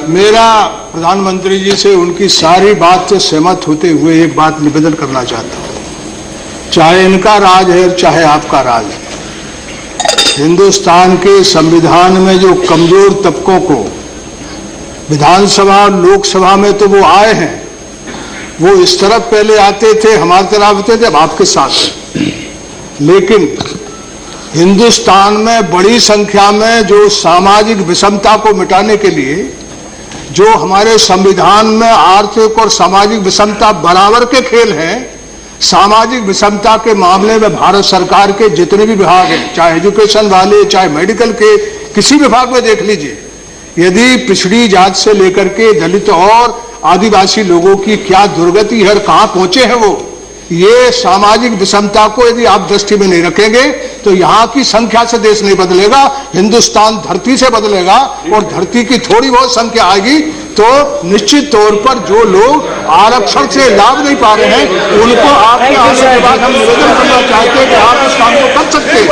मेरा प्रधानमंत्री जी से उनकी सारी बात से सहमत होते हुए एक बात निवेदन करना चाहता हूं। चाहे इनका राज है चाहे आपका राज है, हिंदुस्तान के संविधान में जो कमजोर तबकों को विधानसभा और लोकसभा में तो वो आए हैं, वो इस तरफ पहले आते थे, हमारी तरफ आते थे, अब आपके साथ। लेकिन हिंदुस्तान में बड़ी संख्या में जो सामाजिक विषमता को मिटाने के लिए जो हमारे संविधान में आर्थिक और सामाजिक विषमता बराबर के खेल हैं, सामाजिक विषमता के मामले में भारत सरकार के जितने भी विभाग हैं, चाहे एजुकेशन वाले, चाहे मेडिकल के किसी विभाग में देख लीजिए, यदि पिछड़ी जात से लेकर के दलित और आदिवासी लोगों की क्या दुर्गति है, कहां पहुंचे हैं वो, ये सामाजिक विषमता को यदि आप दृष्टि में नहीं रखेंगे तो यहाँ की संख्या से देश नहीं बदलेगा, हिंदुस्तान धरती से बदलेगा। और धरती की थोड़ी बहुत संख्या आएगी तो निश्चित तौर पर जो लोग आरक्षण से लाभ नहीं पा रहे हैं उनको आपके आने के बाद हम निवेदन करना चाहते हैं कि आप इस काम को कर सकते हैं।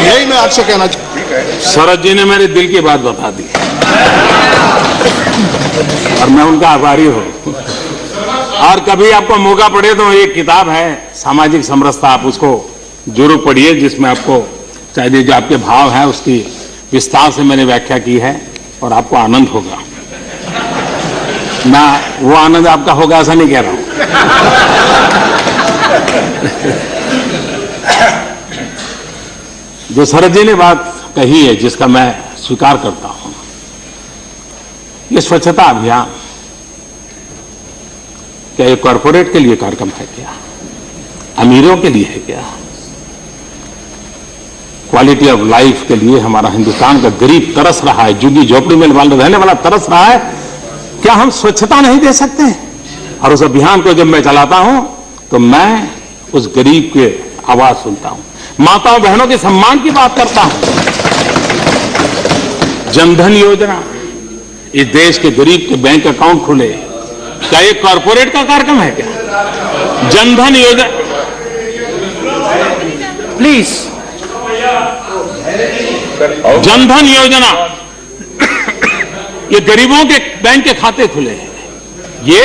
यही मैं आपसे कहना चाहता हूँ। शरद जी ने मेरे दिल की बात बता दी और मैं उनका आभारी हूँ। और कभी आपको मौका पड़े तो एक किताब है सामाजिक समरसता, आप उसको जरूर पढ़िए, जिसमें आपको चाहिए जो आपके भाव है उसकी विस्तार से मैंने व्याख्या की है और आपको आनंद होगा। मैं वो आनंद आपका होगा ऐसा नहीं कह रहा हूं। जो शरद जी ने बात कही है जिसका मैं स्वीकार करता हूं, ये स्वच्छता अभियान क्या ये कॉरपोरेट के लिए कार्यक्रम है क्या, अमीरों के लिए है क्या? क्वालिटी ऑफ लाइफ के लिए हमारा हिंदुस्तान का गरीब तरस रहा है, झुग्गी झोपड़ी में रहने वाला तरस रहा है। क्या हम स्वच्छता नहीं दे सकते? और उस अभियान को जब मैं चलाता हूं तो मैं उस गरीब के आवाज सुनता हूं, माताओं बहनों के सम्मान की बात करता हूं। जनधन योजना, इस देश के गरीब के बैंक अकाउंट खुले, क्या ये कॉरपोरेट का कार्यक्रम है क्या? जनधन योजना, प्लीज, जनधन योजना, ये गरीबों के बैंक के खाते खुले हैं। ये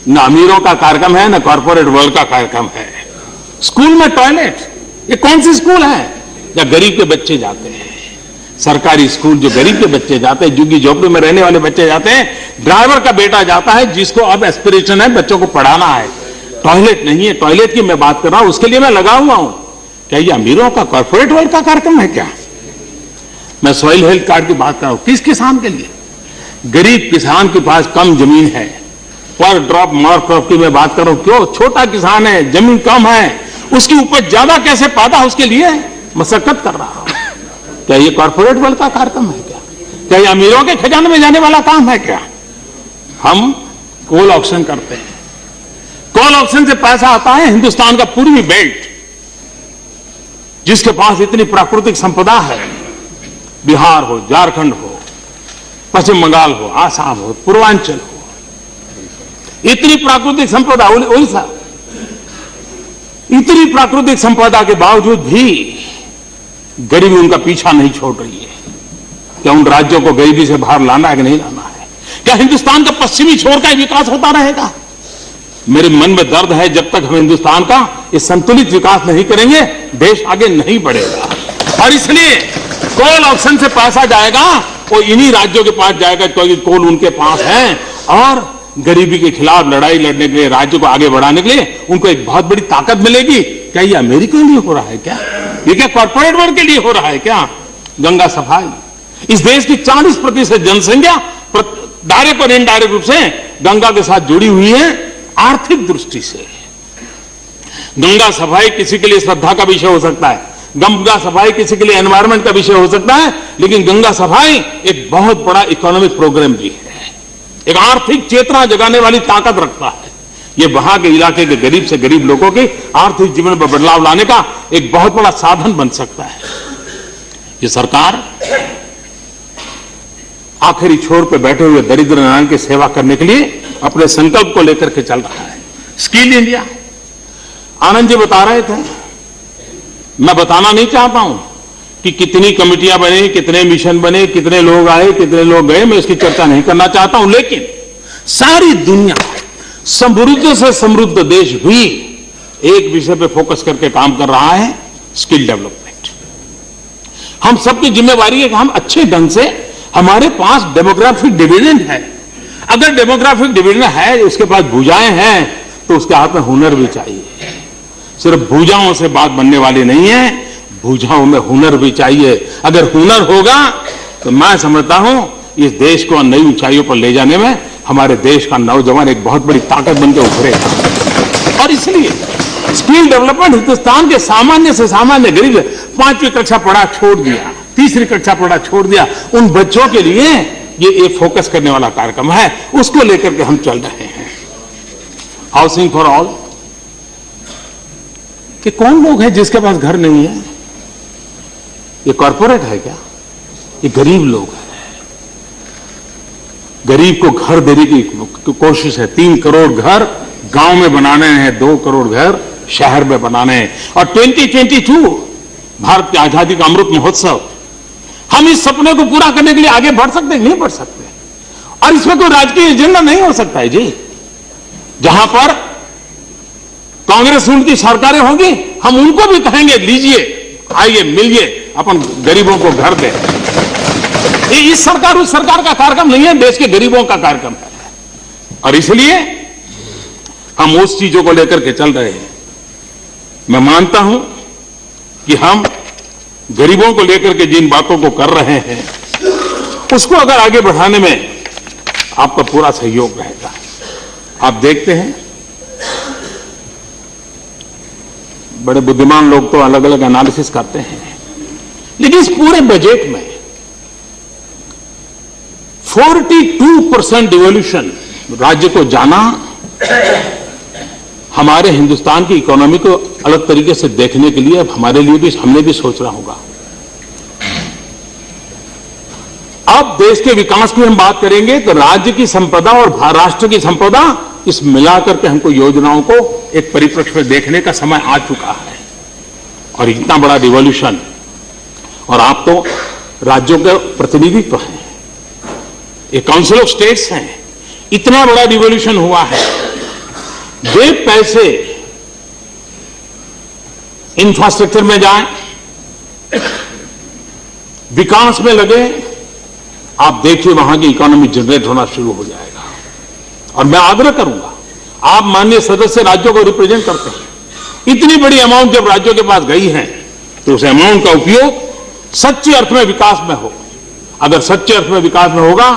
न अमीरों का कार्यक्रम है न कॉरपोरेट वर्ल्ड का कार्यक्रम है। स्कूल में टॉयलेट, ये कौन सी स्कूल है या गरीब के बच्चे जाते हैं? सरकारी स्कूल जो गरीब के बच्चे जाते हैं, झुग्गी झोपड़ी में रहने वाले बच्चे जाते हैं, ड्राइवर का बेटा जाता है जिसको अब एस्पिरेशन है बच्चों को पढ़ाना है, टॉयलेट नहीं है। टॉयलेट की मैं बात कर रहा हूं, उसके लिए मैं लगा हुआ हूं। क्या ये अमीरों का कॉर्पोरेट वर्ल्ड का कार्यक्रम है क्या? मैं सॉइल हेल्थ कार्ड की बात कर रहा हूं, किस किसान के लिए? गरीब किसान के पास कम जमीन है, पर ड्रॉप मोर क्रॉप की मैं बात कर रहा हूं। क्यों? छोटा किसान है, जमीन कम है, उसकी उपज ज्यादा कैसे पैदा, उसके लिए मशक्कत कर रहा हूं। क्या ये कॉर्पोरेट वर्ल्ड का कार्यक्रम है क्या? क्या ये अमीरों के खजाने में जाने वाला काम है क्या? हम कोल ऑक्शन करते हैं, कोल ऑक्शन से पैसा आता है हिंदुस्तान का पूर्वी बेल्ट, जिसके पास इतनी प्राकृतिक संपदा है, बिहार हो, झारखंड हो, पश्चिम बंगाल हो, आसाम हो, पूर्वांचल हो, इतनी प्राकृतिक संपदा, उड़ीसा, इतनी प्राकृतिक संपदा के बावजूद भी गरीबी उनका पीछा नहीं छोड़ रही है। क्या उन राज्यों को गरीबी से बाहर लाना है कि नहीं लाना है? क्या हिंदुस्तान का पश्चिमी छोर का विकास होता रहेगा? मेरे मन में दर्द है, जब तक हम हिंदुस्तान का ये संतुलित विकास नहीं करेंगे देश आगे नहीं बढ़ेगा। और इसलिए कोल ऑक्शन से पैसा जाएगा, वो इन्हीं राज्यों के पास जाएगा क्योंकि कोल उनके पास है, और गरीबी के खिलाफ लड़ाई लड़ने के लिए, राज्य को आगे बढ़ाने के लिए उनको एक बहुत बड़ी ताकत मिलेगी। क्या ये अमेरिका के लिए हो रहा है क्या? ये क्या कॉर्पोरेट वर्ल्ड के लिए हो रहा है क्या? गंगा सफाई, इस देश की 40% जनसंख्या डायरेक्ट और इनडायरेक्ट रूप से गंगा के साथ जुड़ी हुई है आर्थिक दृष्टि से। गंगा सफाई किसी के लिए श्रद्धा का विषय हो सकता है, गंगा सफाई किसी के लिए एनवायरमेंट का विषय हो सकता है, लेकिन गंगा सफाई एक बहुत बड़ा इकोनॉमिक प्रोग्राम भी है, एक आर्थिक चेतना जगाने वाली ताकत रखता है। ये वहां के इलाके के गरीब से गरीब लोगों के आर्थिक जीवन में बदलाव लाने का एक बहुत बड़ा साधन बन सकता है। ये सरकार आखिरी छोर पे बैठे हुए दरिद्र नारायण की सेवा करने के लिए अपने संकल्प को लेकर के चल रहा है। स्किल इंडिया, आनंद जी बता रहे थे, मैं बताना नहीं चाहता हूं कि कितनी कमेटियां बनी, कितने मिशन बने, कितने लोग आए, कितने लोग गए, मैं इसकी चर्चा नहीं करना चाहता हूं। लेकिन सारी दुनिया समृद्ध से समृद्ध देश भी एक विषय पे फोकस करके काम कर रहा है, स्किल डेवलपमेंट। हम सबकी जिम्मेवारी है कि हम अच्छे ढंग से, हमारे पास डेमोग्राफिक डिविडेंड है। अगर डेमोग्राफिक डिविडेंड है, उसके पास भुजाएं हैं, तो उसके हाथ में हुनर भी चाहिए। सिर्फ भुजाओं से बात बनने वाली नहीं है, भुजाओं में हुनर भी चाहिए। अगर हुनर होगा तो मैं समझता हूं इस देश को नई ऊंचाइयों पर ले जाने में हमारे देश का नौजवान एक बहुत बड़ी ताकत बनकर उभरेगा। और इसलिए स्किल डेवलपमेंट हिंदुस्तान के सामान्य से सामान्य गरीब, 5वीं कक्षा पढ़ा छोड़ दिया, 3री कक्षा पढ़ा छोड़ दिया, उन बच्चों के लिए ये एक फोकस करने वाला कार्यक्रम है। उसको लेकर के हम चल रहे हैं। हाउसिंग फॉर ऑल, कि कौन लोग हैं जिसके पास घर नहीं है? ये कॉरपोरेट है क्या? ये गरीब लोग हैं। गरीब को घर देने की कोशिश है। 3 करोड़ घर गांव में बनाने हैं, 2 करोड़ घर शहर में बनाने हैं। और 2022 भारत की आजादी का अमृत महोत्सव, हम इस सपने को पूरा करने के लिए आगे बढ़ सकते हैं? नहीं बढ़ सकते। और इसमें कोई राजकीय एजेंडा नहीं हो सकता है जी। जहां पर कांग्रेस उनकी सरकारें होंगी, हम उनको भी कहेंगे लीजिए, आइए, मिलिए, अपन गरीबों को घर दें। ये इस सरकार उस सरकार का कार्यक्रम नहीं है, देश के गरीबों का कार्यक्रम है। और इसलिए हम उस चीजों को लेकर के चल रहे हैं। मैं मानता हूं कि हम गरीबों को लेकर के जिन बातों को कर रहे हैं, उसको अगर आगे बढ़ाने में आपका पूरा सहयोग रहेगा। आप देखते हैं, बड़े बुद्धिमान लोग तो अलग अलग एनालिसिस करते हैं, लेकिन इस पूरे बजट में 42% डिवोल्यूशन राज्य को जाना हमारे हिंदुस्तान की इकोनॉमी को अलग तरीके से देखने के लिए हमारे लिए भी, हमने भी सोचना होगा। अब देश के विकास की हम बात करेंगे तो राज्य की संपदा और राष्ट्र की संपदा, इस मिलाकर के हमको योजनाओं को एक परिप्रेक्ष्य में देखने का समय आ चुका है। और इतना बड़ा रिवॉल्यूशन, और आप तो राज्यों के प्रतिनिधित्व हैं, ये काउंसिल ऑफ स्टेट्स हैं, इतना बड़ा रिवॉल्यूशन हुआ है। वे पैसे इंफ्रास्ट्रक्चर में जाएं, विकास में लगे, आप देखिए वहां की इकोनॉमी जनरेट होना शुरू हो जाएगा। और मैं आग्रह करूंगा, आप माननीय सदस्य राज्यों को रिप्रेजेंट करते हैं, इतनी बड़ी अमाउंट जब राज्यों के पास गई है तो उस अमाउंट का उपयोग सच्चे अर्थ में विकास में हो। अगर सच्चे अर्थ में विकास में होगा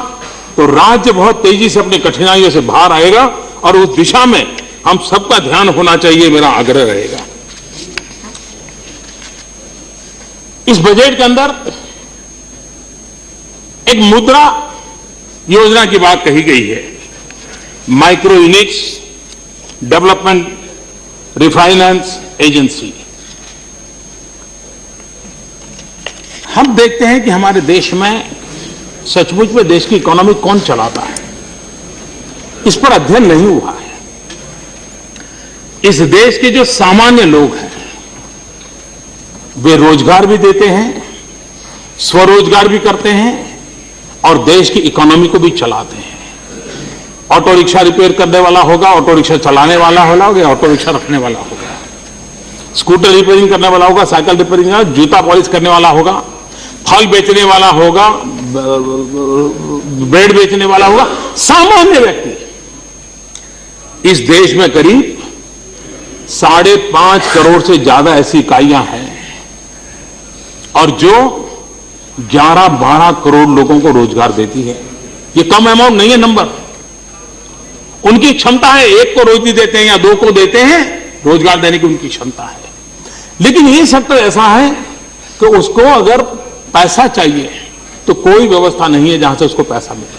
तो राज्य बहुत तेजी से अपनी कठिनाइयों से बाहर आएगा, और उस दिशा में हम सबका ध्यान होना चाहिए, मेरा आग्रह रहेगा। इस बजट के अंदर एक मुद्रा योजना की बात कही गई है, micro units development refinance agency. हम देखते हैं कि हमारे देश में सचमुच में देश की इकोनॉमी कौन चलाता है, इस पर अध्ययन नहीं हुआ है। इस देश के जो सामान्य लोग हैं वे रोजगार भी देते हैं, स्वरोजगार भी करते हैं, और देश की इकोनॉमी को भी चलाते हैं। ऑटो रिक्शा रिपेयर करने वाला होगा, ऑटो रिक्शा चलाने वाला होगा, ऑटो रिक्शा रखने वाला होगा, स्कूटर रिपेयरिंग करने वाला होगा, साइकिल रिपेयरिंग, जूता पॉलिश करने वाला होगा, फल बेचने वाला होगा, ब्रेड बेचने वाला होगा। सामान्य व्यक्ति, इस देश में करीब 5.5 करोड़ से ज्यादा ऐसी इकाइयां हैं, और जो 11-12 करोड़ लोगों को रोजगार देती है। ये कम अमाउंट नहीं है नंबर। उनकी क्षमता है, एक को रोजी देते हैं या 2 को देते हैं, रोजगार देने की उनकी क्षमता है। लेकिन ये सेक्टर ऐसा है कि उसको अगर पैसा चाहिए तो कोई व्यवस्था नहीं है जहां से उसको पैसा मिले।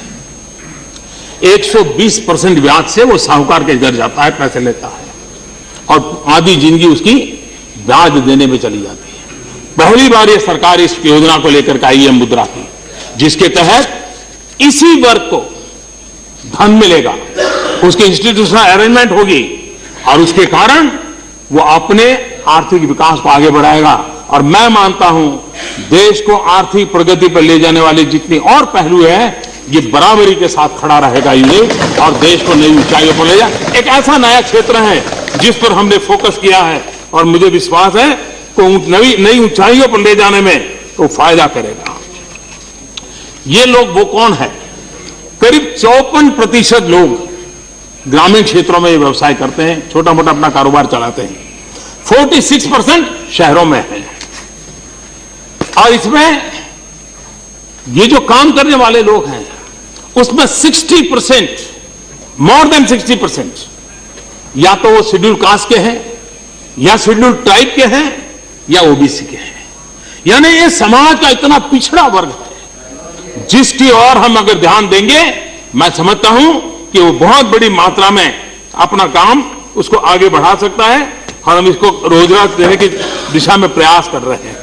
120% ब्याज से वो साहूकार के घर जाता है, पैसे लेता है, और आधी जिंदगी उसकी ब्याज देने में चली जाती है। पहली बार ये सरकार इस योजना को लेकर के आई है, मुद्रा की, जिसके तहत इसी वर्ग को धन मिलेगा, उसकी इंस्टीट्यूशनल अरेंजमेंट होगी, और उसके कारण वो अपने आर्थिक विकास को आगे बढ़ाएगा और मैं मानता हूं देश को आर्थिक प्रगति पर ले जाने वाले जितने और पहलू हैं, ये बराबरी के साथ खड़ा रहेगा यूनिट और देश को नई ऊंचाइयों पर ले जा। एक ऐसा नया क्षेत्र है जिस पर हमने फोकस किया है और मुझे विश्वास है कि नई ऊंचाइयों पर ले जाने में तो फायदा करेगा। ये लोग वो कौन है? करीब 54% लोग ग्रामीण क्षेत्रों में व्यवसाय करते हैं, छोटा मोटा अपना कारोबार चलाते हैं। 46% शहरों में है। और इसमें ये जो काम करने वाले लोग हैं उसमें 60%, मोर देन 60% या तो वो शेड्यूल कास्ट के हैं या शेड्यूल ट्राइब के हैं या ओबीसी के हैं। यानी ये समाज का इतना पिछड़ा वर्ग है जिसकी ओर हम अगर ध्यान देंगे, मैं समझता हूं कि वो बहुत बड़ी मात्रा में अपना काम उसको आगे बढ़ा सकता है और हम इसको रोजगार देने की दिशा में प्रयास कर रहे हैं।